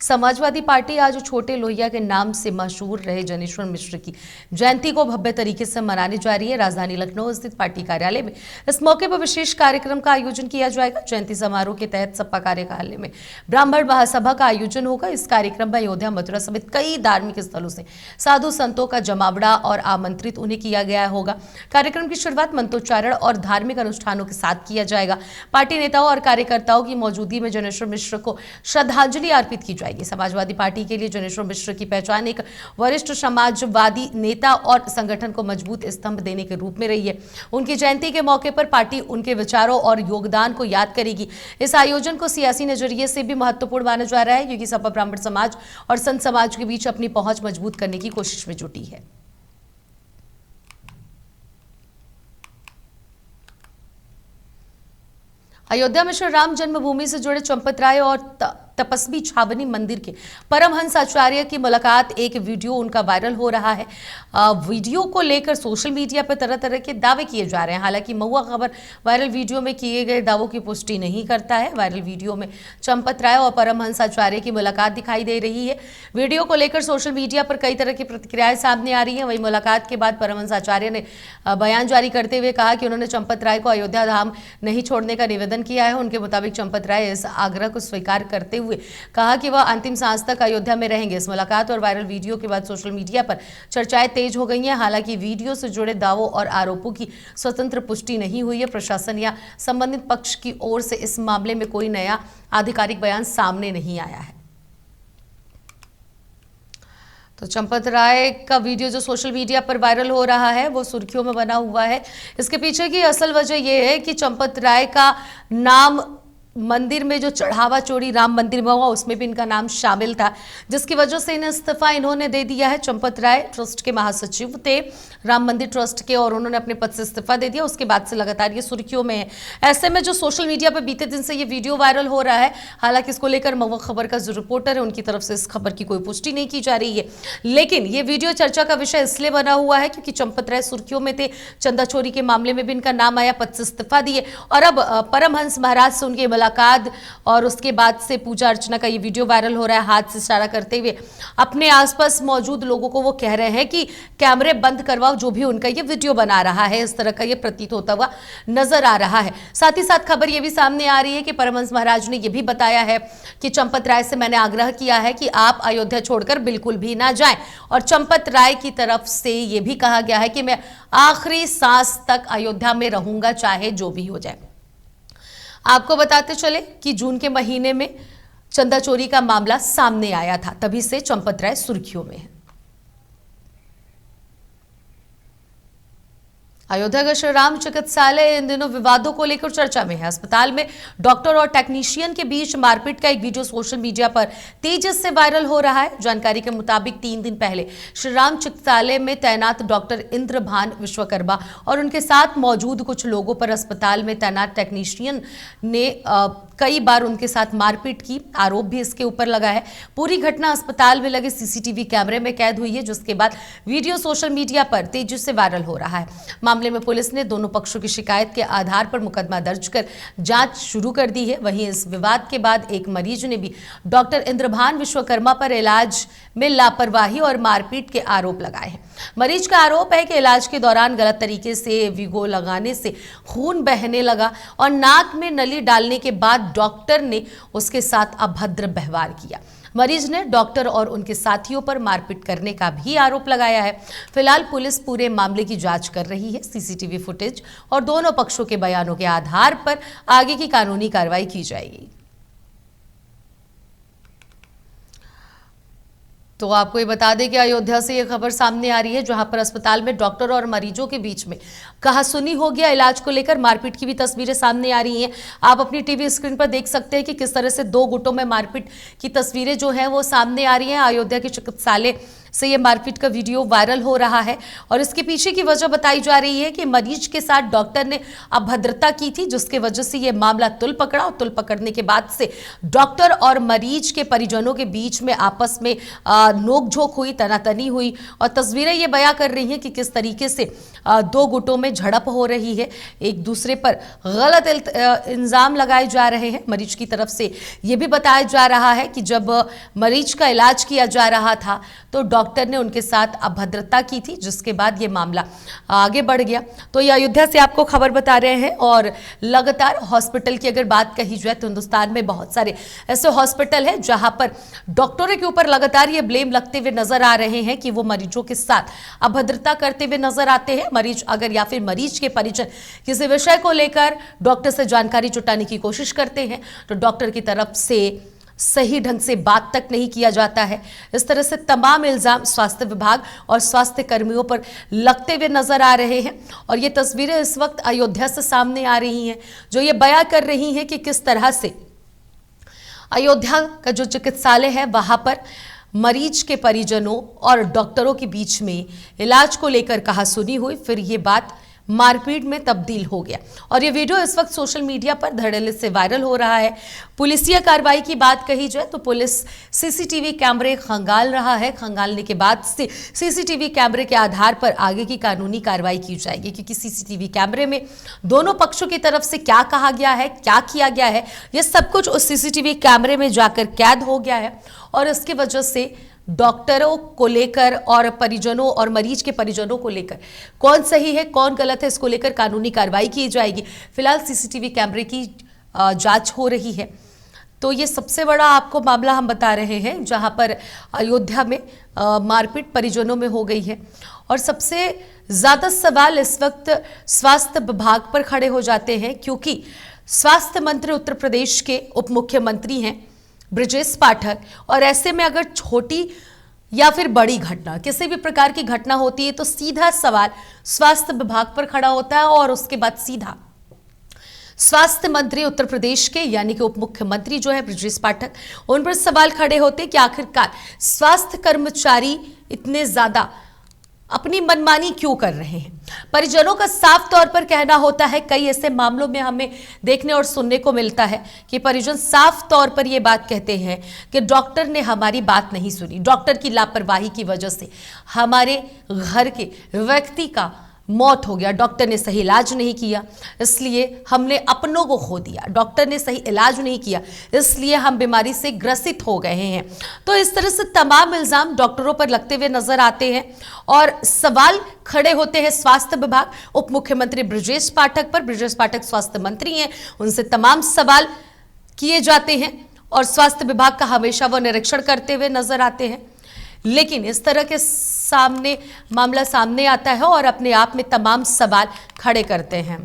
Samajwadi party आज छोटे लोहिया के नाम से मशहूर रहे जनेश्वर मिश्र की जयंती को भव्य तरीके से मनाने जा रही है। राजधानी लखनऊ स्थित पार्टी कार्यालय में इस मौके पर विशेष कार्यक्रम का आयोजन किया जाएगा। जयंती समारोह के तहत सपा कार्यालय में ब्राह्मण महासभा का आयोजन होगा। इस कार्यक्रम में अयोध्या, मथुरा समेत कई धार्मिक स्थलों से साधु संतों का जमावड़ा और आमंत्रित उन्हें किया गया होगा। कार्यक्रम की शुरुआत मंत्रोच्चारण और धार्मिक अनुष्ठानों के साथ किया जाएगा। पार्टी नेताओं और कार्यकर्ताओं की मौजूदगी में जनेश्वर मिश्र को श्रद्धांजलि अर्पित की जाएगी। समाजवादी पार्टी के लिए जनेश्वर मिश्र की पहचान एक वरिष्ठ समाजवादी नेता और संगठन को मजबूत स्तंभ देने के रूप में रही है। उनकी जयंती के मौके पर पार्टी उनके विचारों और योगदान को याद करेगी। इस आयोजन को सियासी नजरिए से भी महत्वपूर्ण माना जा रहा है, क्योंकि सपा ब्राह्मण समाज और संत समाज के बीच अपनी पहुंच मजबूत करने की कोशिश में जुटी है। अयोध्या में श्री राम जन्मभूमि से जुड़े चंपत राय और तपस्वी छावनी मंदिर के परमहंस आचार्य की मुलाकात, एक वीडियो उनका वायरल हो रहा है। वीडियो को लेकर सोशल मीडिया पर तरह तरह के दावे किए जा रहे हैं। हालांकि महुआ खबर वायरल वीडियो में किए गए दावों की पुष्टि नहीं करता है। वायरल वीडियो में चंपत राय और परमहंस आचार्य की मुलाकात दिखाई दे रही है। वीडियो को लेकर सोशल मीडिया पर कई तरह की प्रतिक्रियाएं सामने आ रही हैं। वहीं मुलाकात के बाद परमहंस आचार्य ने बयान जारी करते हुए कहा कि उन्होंने चंपत राय को अयोध्या धाम नहीं छोड़ने का निवेदन किया है। उनके मुताबिक चंपत राय इस आग्रह को स्वीकार करते हुए कहा कि वह अंतिम सांस तक अयोध्या में रहेंगे। इस मुलाकात और वायरल वीडियो के बाद सोशल मीडिया पर चर्चाएं तेज हो गई हैं। हालांकि वीडियो से जुड़े दावों और आरोपों की स्वतंत्र पुष्टि नहीं हुई है। प्रशासन या संबंधित पक्ष की ओर से इस मामले में कोई नया आधिकारिक बयान सामने नहीं आया है। तो चंपत राय का वीडियो जो सोशल मीडिया पर वायरल हो रहा है वो सुर्खियों में बना हुआ है। इसके पीछे की असल वजह यह है कि चंपत राय का नाम मंदिर में जो चढ़ावा चोरी राम मंदिर में हुआ उसमें भी इनका नाम शामिल था, जिसकी वजह से इन्हें इस्तीफा इन्होंने दे दिया है। चंपत राय ट्रस्ट के महासचिव थे राम मंदिर ट्रस्ट के, और उन्होंने अपने पद से इस्तीफा दे दिया। उसके बाद से लगातार ये सुर्खियों में है। ऐसे में जो सोशल मीडिया पर बीते दिन से ये वीडियो वायरल हो रहा है, हालांकि इसको लेकर महुआ खबर का जो रिपोर्टर है उनकी तरफ से इस खबर की कोई पुष्टि नहीं की जा रही है। लेकिन ये वीडियो चर्चा का विषय इसलिए बना हुआ है क्योंकि चंपत राय सुर्खियों में थे। चंदा चोरी के मामले में भी इनका नाम आया, पद से इस्तीफा दिए, और अब परमहंस महाराज से उनकी मुलाकात और उसके बाद से पूजा अर्चना का ये वीडियो वायरल हो रहा है। हाथ से इशारा करते हुए अपने आसपास मौजूद लोगों को वो कह रहे हैं कि कैमरे बंद करवाओ, जो भी उनका ये वीडियो बना रहा है। इस तरह का ये प्रतीत होता हुआ नजर आ रहा है। साथ ही साथ खबर ये भी सामने आ रही है कि परमहंस महाराज ने यह भी बताया है कि चंपत राय से मैंने आग्रह किया है कि आप अयोध्या छोड़कर बिल्कुल भी ना जाएं, और चंपत राय की तरफ से यह भी कहा गया है कि मैं आखिरी सांस तक अयोध्या में रहूंगा, चाहे जो भी हो जाए। आपको बताते चले कि जून के महीने में चंदा चोरी का मामला सामने आया था, तभी से चंपत राय सुर्खियों में है। अयोध्या का श्री राम चिकित्सालय इन दिनों विवादों को लेकर चर्चा में है। अस्पताल में डॉक्टर और टेक्नीशियन के बीच मारपीट का एक वीडियो सोशल मीडिया पर तेजी से वायरल हो रहा है। जानकारी के मुताबिक 3 दिन पहले श्री राम चिकित्सालय में तैनात डॉक्टर इंद्रभान विश्वकर्मा और उनके साथ मौजूद कुछ लोगों पर अस्पताल में तैनात टेक्नीशियन ने कई बार उनके साथ मारपीट की। आरोप भी इसके ऊपर लगा है। पूरी घटना अस्पताल में लगे सीसीटीवी कैमरे में कैद हुई है, जिसके बाद वीडियो सोशल मीडिया पर तेजी से वायरल हो रहा है। मामले में पुलिस ने दोनों पक्षों की शिकायत के आधार पर मुकदमा दर्ज कर जांच शुरू कर दी है। वहीं इस विवाद के बाद एक मरीज ने भी डॉक्टर इंद्रभान विश्वकर्मा पर इलाज में लापरवाही और मारपीट के आरोप लगाए हैं। मरीज का आरोप है कि इलाज के दौरान गलत तरीके से वीगो लगाने से खून बहने लगा और नाक में नली डालने के बाद डॉक्टर ने उसके साथ अभद्र व्यवहार किया। मरीज ने डॉक्टर और उनके साथियों पर मारपीट करने का भी आरोप लगाया है। फिलहाल पुलिस पूरे मामले की जांच कर रही है। सीसीटीवी फुटेज और दोनों पक्षों के बयानों के आधार पर आगे की कानूनी कार्रवाई की जाएगी। तो आपको ये बता दें कि अयोध्या से ये खबर सामने आ रही है, जहां पर अस्पताल में डॉक्टर और मरीजों के बीच में कहासुनी हो गया। इलाज को लेकर मारपीट की भी तस्वीरें सामने आ रही हैं। आप अपनी टीवी स्क्रीन पर देख सकते हैं कि किस तरह से 2 गुटों में मारपीट की तस्वीरें जो हैं वो सामने आ रही हैं। अयोध्या के चिकित्सालय से ये मारपीट का वीडियो वायरल हो रहा है और इसके पीछे की वजह बताई जा रही है कि मरीज के साथ डॉक्टर ने अभद्रता की थी, जिसके वजह से ये मामला तुल पकड़ा और तुल पकड़ने के बाद से डॉक्टर और मरीज के परिजनों के बीच में आपस में नोकझोंक हुई, तनातनी हुई और तस्वीरें ये बयां कर रही हैं कि किस तरीके से दो गुटों में झड़प हो रही है, एक दूसरे पर गलत इल्जाम लगाए जा रहे हैं। मरीज की तरफ से यह भी बताया जा रहा है कि जब मरीज का इलाज किया जा रहा था तो डॉक्टर ने उनके साथ अभद्रता की थी, जिसके बाद यह मामला आगे बढ़ गया। तो ये अयोध्या से आपको खबर बता रहे हैं और लगातार हॉस्पिटल की अगर बात कही जाए तो हिंदुस्तान में बहुत सारे ऐसे हॉस्पिटल हैं जहां पर डॉक्टरों के ऊपर लगातार ये ब्लेम लगते हुए नजर आ रहे हैं कि वो मरीजों के साथ अभद्रता करते हुए नजर आते हैं। मरीज अगर या फिर मरीज के परिजन किसी विषय को लेकर डॉक्टर से जानकारी जुटाने की कोशिश करते हैं तो डॉक्टर की तरफ से सही ढंग से बात तक नहीं किया जाता है। इस तरह से तमाम इल्जाम स्वास्थ्य विभाग और स्वास्थ्य कर्मियों पर लगते हुए नजर आ रहे हैं और ये तस्वीरें इस वक्त अयोध्या से सामने आ रही हैं जो ये बयां कर रही हैं कि किस तरह से अयोध्या का जो चिकित्सालय है वहां पर मरीज के परिजनों और डॉक्टरों के बीच में इलाज को लेकर कहासुनी हुई, फिर ये बात मारपीट में तब्दील हो गया और ये वीडियो इस वक्त सोशल मीडिया पर धड़ल्ले से वायरल हो रहा है। पुलिसिया कार्रवाई की बात कही जाए तो पुलिस सीसीटीवी कैमरे खंगाल रहा है। खंगालने के बाद से सीसीटीवी कैमरे के आधार पर आगे की कानूनी कार्रवाई की जाएगी, क्योंकि सीसीटीवी कैमरे में दोनों पक्षों की तरफ से क्या कहा गया है, क्या किया गया है, ये सब कुछ उस सीसीटीवी कैमरे में जाकर कैद हो गया है और इसकी वजह से डॉक्टरों को लेकर और परिजनों और मरीज के परिजनों को लेकर कौन सही है कौन गलत है, इसको लेकर कानूनी कार्रवाई की जाएगी। फिलहाल सीसीटीवी कैमरे की जांच हो रही है। तो ये सबसे बड़ा आपको मामला हम बता रहे हैं जहां पर अयोध्या में मारपीट परिजनों में हो गई है और सबसे ज्यादा सवाल इस वक्त स्वास्थ्य विभाग पर खड़े हो जाते हैं, क्योंकि स्वास्थ्य मंत्री उत्तर प्रदेश के उप मुख्यमंत्री हैं बृजेश पाठक और ऐसे में अगर छोटी या फिर बड़ी घटना, किसी भी प्रकार की घटना होती है तो सीधा सवाल स्वास्थ्य विभाग पर खड़ा होता है और उसके बाद सीधा स्वास्थ्य मंत्री उत्तर प्रदेश के यानी कि उप मुख्यमंत्री जो है बृजेश पाठक, उन पर सवाल खड़े होते हैं कि आखिरकार स्वास्थ्य कर्मचारी इतने ज्यादा अपनी मनमानी क्यों कर रहे हैं। परिजनों का साफ तौर पर कहना होता है, कई ऐसे मामलों में हमें देखने और सुनने को मिलता है कि परिजन साफ तौर पर यह बात कहते हैं कि डॉक्टर ने हमारी बात नहीं सुनी, डॉक्टर की लापरवाही की वजह से हमारे घर के व्यक्ति का मौत हो गया, डॉक्टर ने सही इलाज नहीं किया इसलिए हमने अपनों को खो दिया, डॉक्टर ने सही इलाज नहीं किया इसलिए हम बीमारी से ग्रसित हो गए हैं। तो इस तरह से तमाम इल्जाम डॉक्टरों पर लगते हुए नजर आते हैं और सवाल खड़े होते हैं स्वास्थ्य विभाग, उप मुख्यमंत्री बृजेश पाठक पर। बृजेश पाठक स्वास्थ्य मंत्री हैं, उनसे तमाम सवाल किए जाते हैं और स्वास्थ्य विभाग का हमेशा वो निरीक्षण करते हुए नजर आते हैं। लेकिन इस तरह के मामला सामने आता है और अपने आप में तमाम सवाल खड़े करते हैं।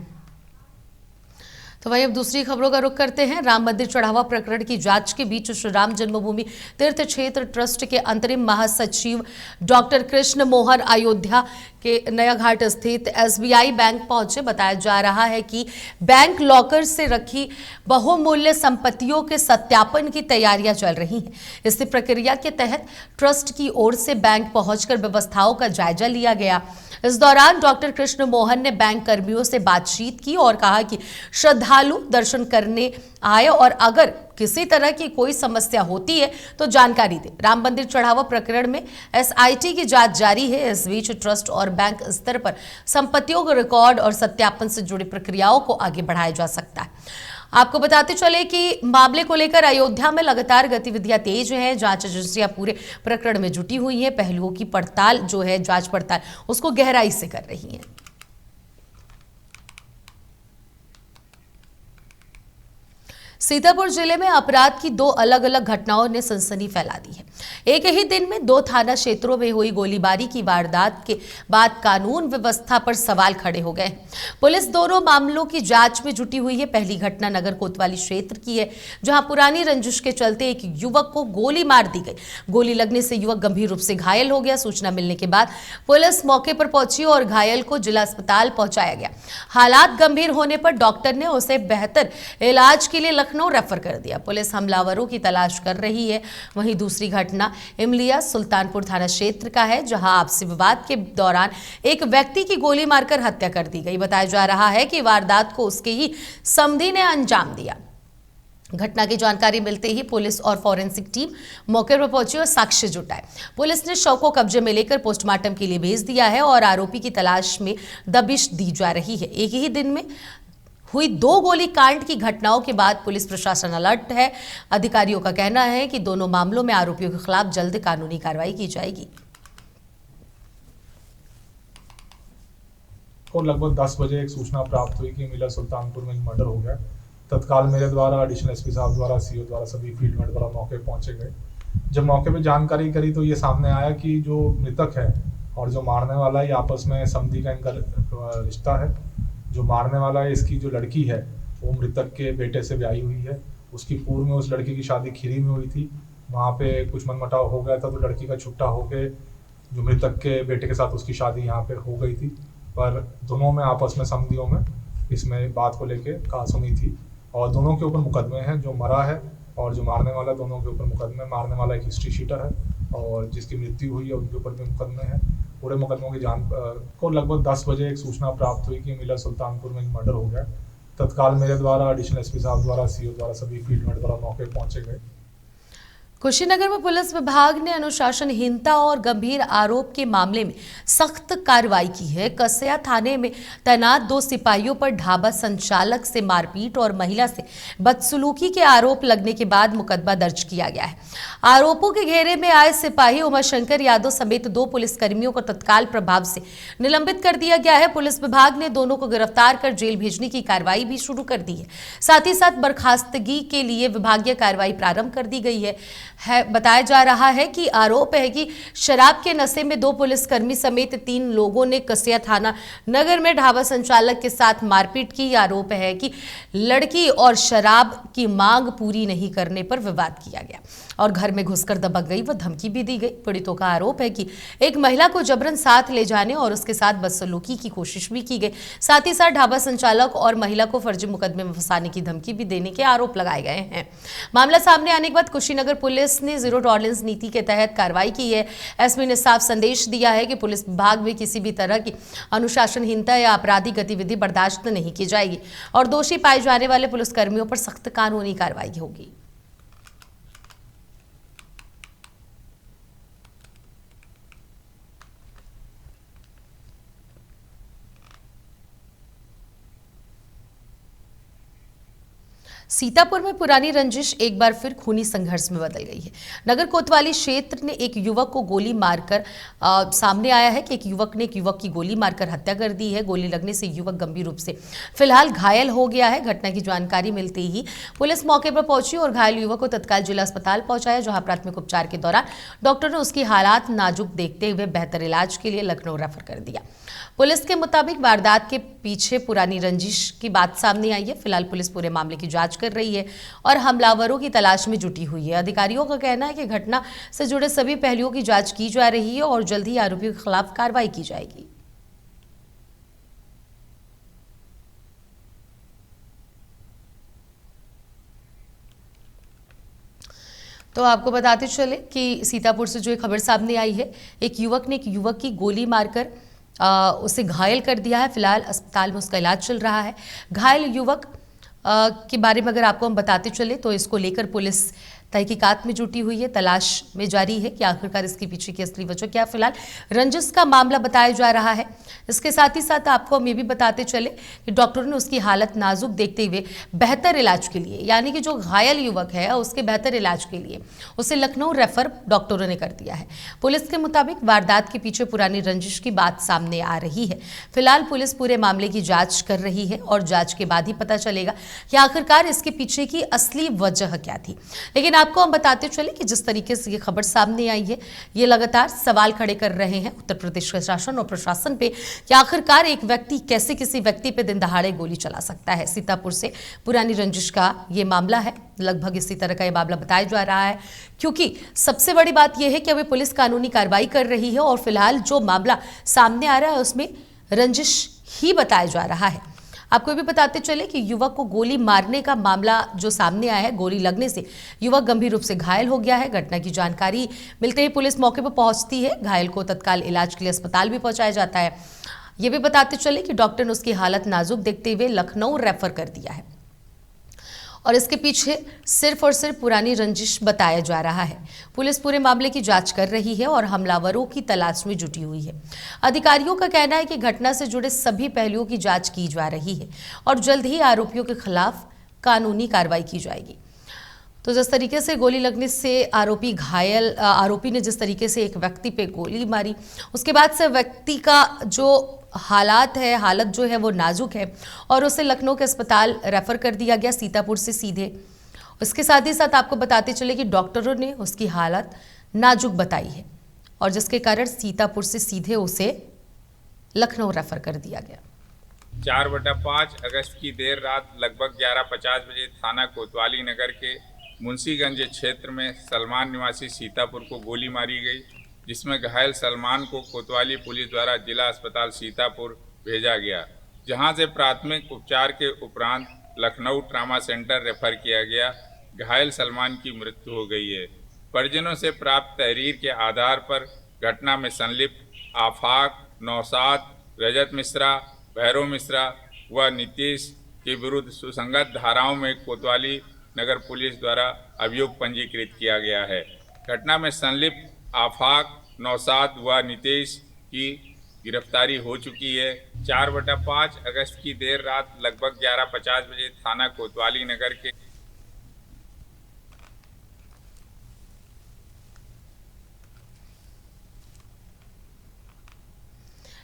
तो वहीं अब दूसरी खबरों का रुख करते हैं। राम मंदिर चढ़ावा प्रकरण की जांच के बीच श्री राम जन्मभूमि तीर्थ क्षेत्र ट्रस्ट के अंतरिम महासचिव डॉक्टर कृष्ण मोहन अयोध्या के नया घाट स्थित एसबीआई बैंक पहुंचे। बताया जा रहा है कि बैंक लॉकर से रखी बहुमूल्य संपत्तियों के सत्यापन की तैयारियां चल रही हैं। इस प्रक्रिया के तहत ट्रस्ट की ओर से बैंक पहुंचकर व्यवस्थाओं का जायजा लिया गया। इस दौरान डॉक्टर कृष्ण मोहन ने बैंक कर्मियों से बातचीत की और कहा कि श्रद्धालु दर्शन करने आए और अगर किसी तरह की कोई समस्या होती है तो जानकारी दें। राम मंदिर चढ़ावा प्रकरण में एसआईटी की जांच जारी है। इस बीच ट्रस्ट और बैंक स्तर पर संपत्तियों को रिकॉर्ड और सत्यापन से जुड़ी प्रक्रियाओं को आगे बढ़ाया जा सकता है। आपको बताते चले कि मामले को लेकर अयोध्या में लगातार गतिविधियां तेज हैं। जांच एजेंसियां पूरे प्रकरण में जुटी हुई हैं। पहलुओं की पड़ताल जो है, जांच पड़ताल उसको गहराई से कर रही हैं। सीतापुर जिले में अपराध की दो अलग अलग घटनाओं ने सनसनी फैला दी है। एक ही दिन में दो थाना क्षेत्रों में हुई गोलीबारी की वारदात के बाद कानून व्यवस्था पर सवाल खड़े हो गए। पुलिस दोनों मामलों की जांच में जुटी हुई है। पहली घटना नगर कोतवाली क्षेत्र की है, जहां पुरानी रंजिश के चलते एक युवक को गोली मार दी गई। गोली लगने से युवक गंभीर रूप से घायल हो गया। सूचना मिलने के बाद पुलिस मौके पर पहुंची और घायल को जिला अस्पताल पहुंचाया गया। हालात गंभीर होने पर डॉक्टर ने उसे बेहतर इलाज के लिए लखनऊ रेफर कर दिया। पुलिस हमलावरों की तलाश कर रही है। वहीं दूसरी घटना इमलिया सुल्तानपुर थाना क्षेत्र का है, जहां आपसी विवाद के दौरान एक व्यक्ति की गोली मारकर हत्या कर दी गई। बताया जा रहा है कि वारदात को उसके ही समधी ने अंजाम दिया। घटना की जानकारी मिलते ही पुलिस और फॉरेंसिक टीम मौके पर पहुंची और साक्ष्य जुटाए। पुलिस ने शव को कब्जे में लेकर पोस्टमार्टम के लिए भेज दिया है और आरोपी की तलाश में दबिश दी जा रही है। एक ही दिन में हुई 2 गोली कांड की घटनाओं के बाद पुलिस प्रशासन अलर्ट है। अधिकारियों का कहना है कि दोनों मामलों में आरोपियों के खिलाफ जल्द कानूनी कार्रवाई की जाएगी। को लगभग 10 बजे एक सूचना प्राप्त हुई कि मिला सुल्तानपुर में मर्डर हो गया। तत्काल मेरे द्वारा, एडिशनल एसपी साहब द्वारा, सीओ द्वारा, सभी फील्ड मेट द्वारा मौके पे पहुंचे गए। जब मौके पे जानकारी करी तो ये सामने आया कि जो मृतक है और जो मारने वाला है, आपस में समधी का इनका रिश्ता है। जो मारने वाला है, इसकी जो लड़की है वो मृतक के बेटे से ब्याही हुई है। उसकी पूर्व में उस लड़की की शादी खीरी में हुई थी। वहाँ पे कुछ मनमुटाव हो गया था तो लड़की का छुट्टा होके जो मृतक के बेटे के साथ उसकी शादी यहाँ पे हो गई थी। पर दोनों में आपस में समधियों में इसमें बात को लेके कहासुनी थी और दोनों के ऊपर मुकदमे हैं। जो मरा है और जो मारने वाला, दोनों के ऊपर मुकदमे। मारने वाला एक हिस्ट्री शीटर है और जिसकी मृत्यु हुई है उनके ऊपर भी मुकदमे हैं। पूरे मुकदमों की जान को लगभग 10 बजे एक सूचना प्राप्त हुई कि मिला सुल्तानपुर में मर्डर हो गया। तत्काल मेरे द्वारा, एडिशनल एसपी साहब द्वारा, सीओ द्वारा, सभी फील्ड मेट द्वारा मौके पे पहुंचे गए। कुशीनगर में पुलिस विभाग ने अनुशासनहीनता और गंभीर आरोप के मामले में सख्त कार्रवाई की है। कसिया थाने में तैनात 2 सिपाहियों पर ढाबा संचालक से मारपीट और महिला से बदसलूकी के आरोप लगने के बाद मुकदमा दर्ज किया गया है। आरोपों के घेरे में आए सिपाही उमाशंकर यादव समेत 2 पुलिसकर्मियों को तत्काल प्रभाव से निलंबित कर दिया गया है। पुलिस विभाग ने दोनों को गिरफ्तार कर जेल भेजने की कार्रवाई भी शुरू कर दी है। साथ ही साथ बर्खास्तगी के लिए विभागीय कार्रवाई प्रारंभ कर दी गई है। बताया जा रहा है कि आरोप है कि शराब के नशे में 2 पुलिसकर्मी समेत 3 लोगों ने कसिया थाना नगर में ढाबा संचालक के साथ मारपीट की। आरोप है कि लड़की और शराब की मांग पूरी नहीं करने पर विवाद किया गया और घर में घुसकर दबक गई व धमकी भी दी गई। पीड़ितों का आरोप है कि एक महिला को जबरन साथ ले जाने और उसके साथ बदसलूकी की कोशिश भी की गई। साथ ही साथ ढाबा संचालक और महिला को फर्जी मुकदमे में फंसाने की धमकी भी देने के आरोप लगाए गए हैं। मामला सामने आने के बाद कुशीनगर पुलिस ने जीरो टॉलरेंस नीति के तहत कार्रवाई की है। एसपी ने साफ संदेश दिया है कि पुलिस विभाग में किसी भी तरह की अनुशासनहीनता या आपराधिक गतिविधि बर्दाश्त नहीं की जाएगी और दोषी पाए जाने वाले पुलिसकर्मियों पर सख्त कानूनी कार्रवाई होगी। सीतापुर में पुरानी रंजिश एक बार फिर खूनी संघर्ष में बदल गई है। नगर कोतवाली क्षेत्र ने एक युवक को गोली मारकर सामने आया है कि एक युवक ने एक युवक की गोली मारकर हत्या कर दी है। गोली लगने से युवक गंभीर रूप से फिलहाल घायल हो गया है। घटना की जानकारी मिलते ही पुलिस मौके पर पहुंची और घायल युवक को तत्काल जिला अस्पताल पहुंचाया, जहां प्राथमिक उपचार के दौरान डॉक्टर ने उसकी हालात नाजुक देखते हुए बेहतर इलाज के लिए लखनऊ रेफर कर दिया। पुलिस के मुताबिक वारदात के पीछे पुरानी रंजिश की बात सामने आई है। फिलहाल पुलिस पूरे मामले की जांच कर रही है और हमलावरों की तलाश में जुटी हुई है। अधिकारियों का कहना है कि घटना से जुड़े सभी पहलुओं की जांच की जा रही है और जल्द ही आरोपियों के खिलाफ कार्रवाई की जाएगी। तो आपको बताते चले कि सीतापुर से जो एक खबर सामने आई है, एक युवक ने एक युवक की गोली मारकर उसे घायल कर दिया है। फिलहाल अस्पताल में उसका इलाज चल रहा है। घायल युवक के बारे में अगर आपको हम बताते चले तो इसको लेकर पुलिस तहकीकात में जुटी हुई है, तलाश में जारी है कि आखिरकार इसके पीछे की असली वजह क्या। फिलहाल रंजिश का मामला बताया जा रहा है। इसके साथ ही साथ आपको हम ये भी बताते चले कि डॉक्टरों ने उसकी हालत नाजुक देखते हुए बेहतर इलाज के लिए, यानी कि जो घायल युवक है उसके बेहतर इलाज के लिए उसे लखनऊ रेफर डॉक्टरों ने कर दिया है। पुलिस के मुताबिक वारदात के पीछे पुरानी रंजिश की बात सामने आ रही है। फिलहाल पुलिस पूरे मामले की जाँच कर रही है और जाँच के बाद ही पता चलेगा कि आखिरकार इसके पीछे की असली वजह क्या थी। लेकिन आपको हम बताते चले कि जिस तरीके से ये खबर सामने आई है, ये लगातार सवाल खड़े कर रहे हैं उत्तर प्रदेश के शासन और प्रशासन पे कि आखिरकार एक व्यक्ति कैसे किसी व्यक्ति पे दिन दहाड़े गोली चला सकता है। सीतापुर से पुरानी रंजिश का ये मामला है, लगभग इसी तरह का ये मामला बताया जा रहा है, क्योंकि सबसे बड़ी बात यह है कि अभी पुलिस कानूनी कार्रवाई कर रही है और फिलहाल जो मामला सामने आ रहा है उसमें रंजिश ही बताया जा रहा है। आपको भी बताते चले कि युवक को गोली मारने का मामला जो सामने आया है, गोली लगने से युवक गंभीर रूप से घायल हो गया है। घटना की जानकारी मिलते ही पुलिस मौके पर पहुंचती है। घायल को तत्काल इलाज के लिए अस्पताल भी पहुंचाया जाता है। ये भी बताते चले कि डॉक्टर ने उसकी हालत नाजुक देखते हुए लखनऊ रेफर कर दिया है और इसके पीछे सिर्फ और सिर्फ पुरानी रंजिश बताया जा रहा है। पुलिस पूरे मामले की जांच कर रही है और हमलावरों की तलाश में जुटी हुई है। अधिकारियों का कहना है कि घटना से जुड़े सभी पहलुओं की जांच की जा रही है और जल्द ही आरोपियों के खिलाफ कानूनी कार्रवाई की जाएगी। तो जिस तरीके से गोली लगने से आरोपी ने जिस तरीके से एक व्यक्ति पे गोली मारी, उसके बाद से व्यक्ति का जो हालत जो है वो नाजुक है और उसे लखनऊ के अस्पताल रेफर कर दिया गया सीतापुर से सीधे। उसके साथ ही साथ आपको बताते चले कि डॉक्टरों ने उसकी हालत नाजुक बताई है और जिसके कारण सीतापुर से सीधे उसे लखनऊ रेफर कर दिया गया। 4/5 अगस्त की देर रात लगभग 11:50 बजे थाना कोतवाली नगर के मुंशीगंज क्षेत्र में सलमान निवासी सीतापुर को गोली मारी गई, जिसमें घायल सलमान को कोतवाली पुलिस द्वारा जिला अस्पताल सीतापुर भेजा गया, जहां से प्राथमिक उपचार के उपरांत लखनऊ ट्रामा सेंटर रेफर किया गया। घायल सलमान की मृत्यु हो गई है। परिजनों से प्राप्त तहरीर के आधार पर घटना में संलिप्त आफाक, नौशाद, रजत मिश्रा, भैरव मिश्रा व नीतीश के विरुद्ध सुसंगत धाराओं में कोतवाली नगर पुलिस द्वारा अभियोग पंजीकृत किया गया है। घटना में संलिप्त आफाक, नौशाद व नीतीश की गिरफ्तारी हो चुकी है। 4/5 अगस्त की देर रात लगभग 11:50 बजे थाना कोतवाली नगर के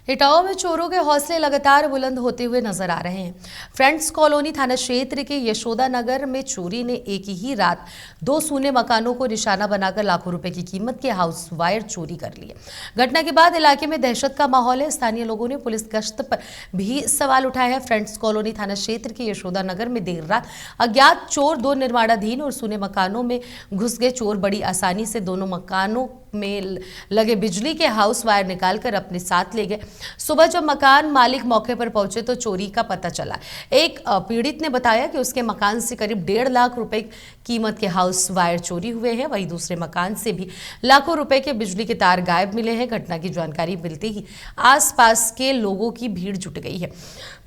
इटावा में चोरों के हौसले लगातार बुलंद होते हुए नजर आ रहे हैं। फ्रेंड्स कॉलोनी थाना क्षेत्र के यशोदा नगर में चोरी ने एक ही रात 2 सूने मकानों को निशाना बनाकर लाखों रुपए की कीमत के हाउस वायर चोरी कर लिए। घटना के बाद इलाके में दहशत का माहौल है। स्थानीय लोगों ने पुलिस गश्त पर भी सवाल उठाया है। फ्रेंड्स कॉलोनी थाना क्षेत्र के यशोदा नगर में देर रात अज्ञात चोर 2 निर्माणाधीन और सूने मकानों में घुस गए। चोर बड़ी आसानी से दोनों मकानों में लगे बिजली के हाउस वायर निकालकर अपने साथ ले गए। सुबह जब मकान मालिक मौके पर पहुंचे तो चोरी का पता चला। एक पीड़ित ने बताया कि उसके मकान से करीब 1.5 लाख रुपए कीमत के हाउस वायर चोरी हुए हैं। वहीं दूसरे मकान से भी लाखों रुपए के बिजली के तार गायब मिले हैं। घटना की जानकारी मिलते ही आसपास के लोगों की भीड़ जुट गई है।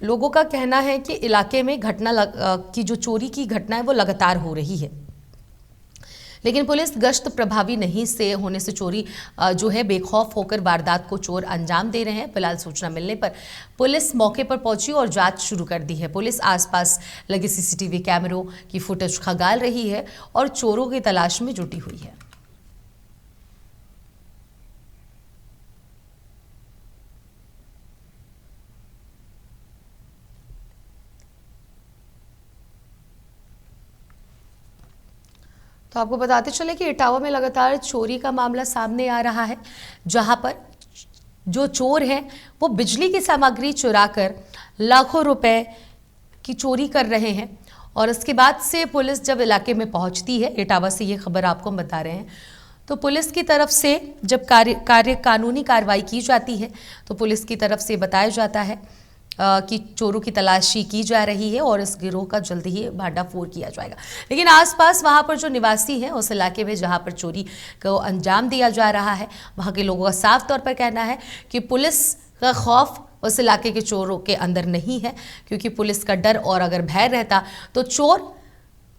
लोगों का कहना है कि इलाके में की जो चोरी की घटना है वो लगातार हो रही है, लेकिन पुलिस गश्त प्रभावी नहीं से होने से चोरी जो है बेखौफ होकर वारदात को चोर अंजाम दे रहे हैं। फिलहाल सूचना मिलने पर पुलिस मौके पर पहुंची और जांच शुरू कर दी है। पुलिस आसपास लगे सीसीटीवी कैमरों की फुटेज खंगाल रही है और चोरों की तलाश में जुटी हुई है। तो आपको बताते चले कि इटावा में लगातार चोरी का मामला सामने आ रहा है, जहां पर जो चोर हैं वो बिजली की सामग्री चुराकर लाखों रुपए की चोरी कर रहे हैं। और इसके बाद से पुलिस जब इलाके में पहुंचती है, इटावा से ये खबर आपको बता रहे हैं, तो पुलिस की तरफ से जब कानूनी कार्रवाई की जाती है तो पुलिस की तरफ से बताया जाता है कि चोरों की तलाशी की जा रही है और इस गिरोह का जल्द ही भांडाफोड़ किया जाएगा। लेकिन आसपास वहां पर जो निवासी हैं उस इलाके में जहां पर चोरी को अंजाम दिया जा रहा है, वहां के लोगों का साफ तौर पर कहना है कि पुलिस का खौफ उस इलाके के चोरों के अंदर नहीं है, क्योंकि पुलिस का डर और अगर भय रहता तो चोर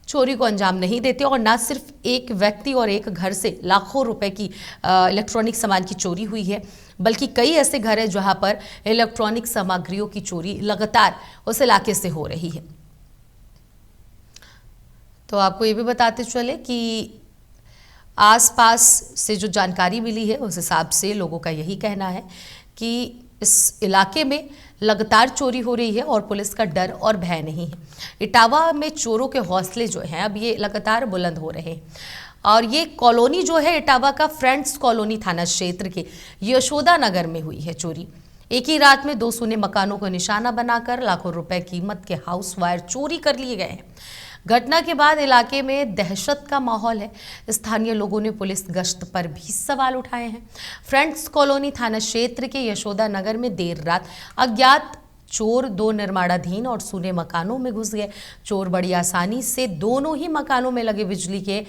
चोरी को अंजाम नहीं देते। और ना सिर्फ एक व्यक्ति और एक घर से लाखों रुपए की इलेक्ट्रॉनिक सामान की चोरी हुई है, बल्कि कई ऐसे घर हैं जहां पर इलेक्ट्रॉनिक सामग्रियों की चोरी लगातार उस इलाके से हो रही है। तो आपको ये भी बताते चले कि आसपास से जो जानकारी मिली है उस हिसाब से लोगों का यही कहना है कि इस इलाके में लगातार चोरी हो रही है और पुलिस का डर और भय नहीं है। इटावा में चोरों के हौसले जो हैं अब ये लगातार बुलंद हो रहे हैं। और ये कॉलोनी जो है इटावा का फ्रेंड्स कॉलोनी थाना क्षेत्र के यशोदा नगर में हुई है चोरी। एक ही रात में 2 सूने मकानों को निशाना बनाकर लाखों रुपए कीमत के हाउस वायर चोरी कर लिए गए हैं। घटना के बाद इलाके में दहशत का माहौल है। स्थानीय लोगों ने पुलिस गश्त पर भी सवाल उठाए हैं। फ्रेंड्स कॉलोनी थाना क्षेत्र के यशोदा नगर में देर रात अज्ञात चोर दो निर्माणाधीन और सूने मकानों में घुस गए। चोर बड़ी आसानी से दोनों ही मकानों में लगे बिजली के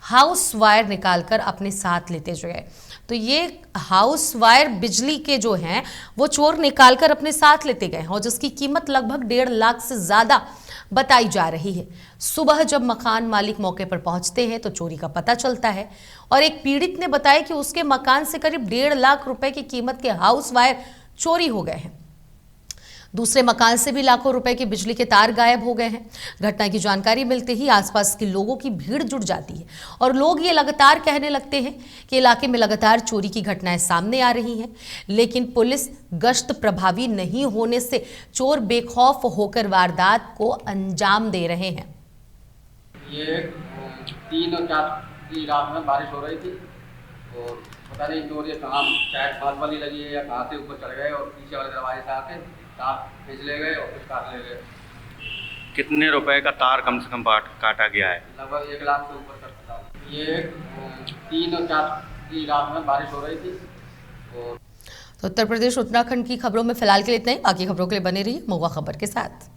हाउस वायर निकालकर अपने साथ लेते गए। तो ये हाउस वायर बिजली के जो हैं वो चोर निकालकर अपने साथ लेते गए और जिसकी कीमत लगभग 1.5 लाख से ज़्यादा बताई जा रही है। सुबह जब मकान मालिक मौके पर पहुंचते हैं तो चोरी का पता चलता है और एक पीड़ित ने बताया कि उसके मकान से करीब 1.5 लाख रुपए की कीमत के हाउस वायर चोरी हो गए हैं। दूसरे मकान से भी लाखों रुपए के बिजली के तार गायब हो गए हैं। घटना की जानकारी मिलते ही आसपास के लोगों की भीड़ जुट जाती है और लोग ये लगातार कहने लगते हैं कि इलाके में लगातार चोरी की घटनाएं सामने आ रही हैं, लेकिन पुलिस गश्त प्रभावी नहीं होने से चोर बेखौफ होकर वारदात को अंजाम दे रहे हैं। ये 3 और 4 की रात में बारिश हो रही थी और पता नहीं चोर ये कहाँ शायद फाल वाली लगी है या कहाँ से ऊपर चढ़ गए और पीछे वाले दरवाजे से आके तार खींच ले गए और कुछ काट ले गए। कितने रुपए का तार कम से कम काटा गया है? लगभग 1 लाख से ऊपर का था। ये 3 और 4 की रात में बारिश हो रही थी और तो उत्तर प्रदेश उत्तराखंड की खबरों में फिलहाल के लिए इतना ही। बाकी खबरों के लिए बने रहिए महुआ खबर के साथ।